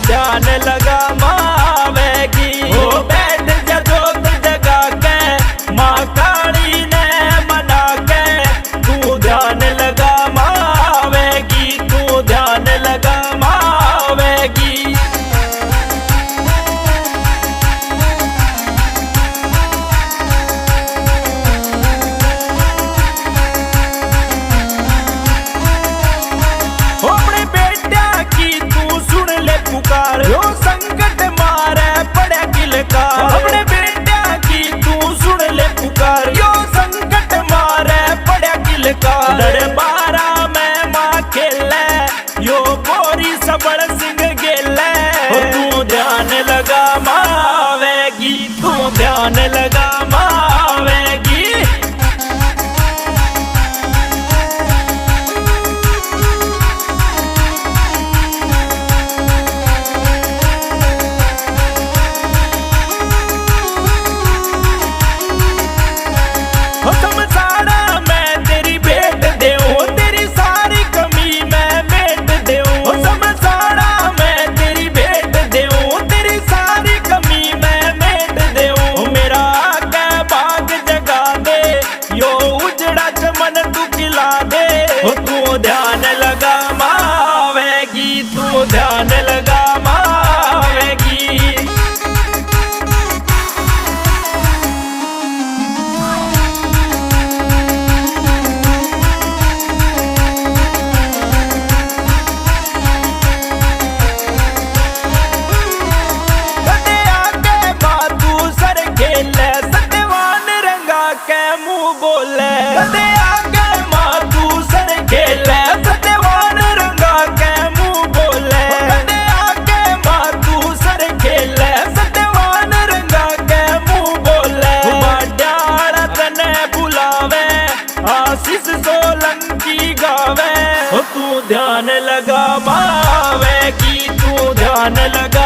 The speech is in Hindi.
ध्यान लगा मावेगी। ओ बैठ जा जोत जगा के माँ काली ने मना के, तू ध्यान लगा मावेगी, तू ध्यान लगा मावेगी। अपने बेटा की तू सुन ले पुकार, जो संकट मारे पड़े किलकार। अपने बेटा की तू सुन ले पुकार, जो संकट मारे पड़े किलकार। दरबारा में माँ खेले यो बोरी सबड़ सिंह गेले, तू ध्यान लगा मावेगी, तू ध्यान लगा मावेगी। समसाड़ा मैं तेरी भेंट देऊं, तेरी सारी कमी मैं मेट देऊं। समसाड़ा मैं तेरी भेंट देऊं, तेरी सारी कमी मैं मेट देऊं। मेरा आगे बाग जगा दे, यो उजड़ा चमन तू खिला दे। तू ध्यान लगा मावेगी, तू ध्यान लगा मावेगी। सत्यवान रंगा के मुंह बोले, कदे आगे माँ तू सर खेले। सत्यवान रंगा के मुंह बोले, कदे आगे माँ तू सर खेले। सत्यवान रंगा के मुंह बोले, बाड्याल तने बुलावे, आशीष सोलंकी गावे। तू ध्यान लगा मावेगी, तू ध्यान लगा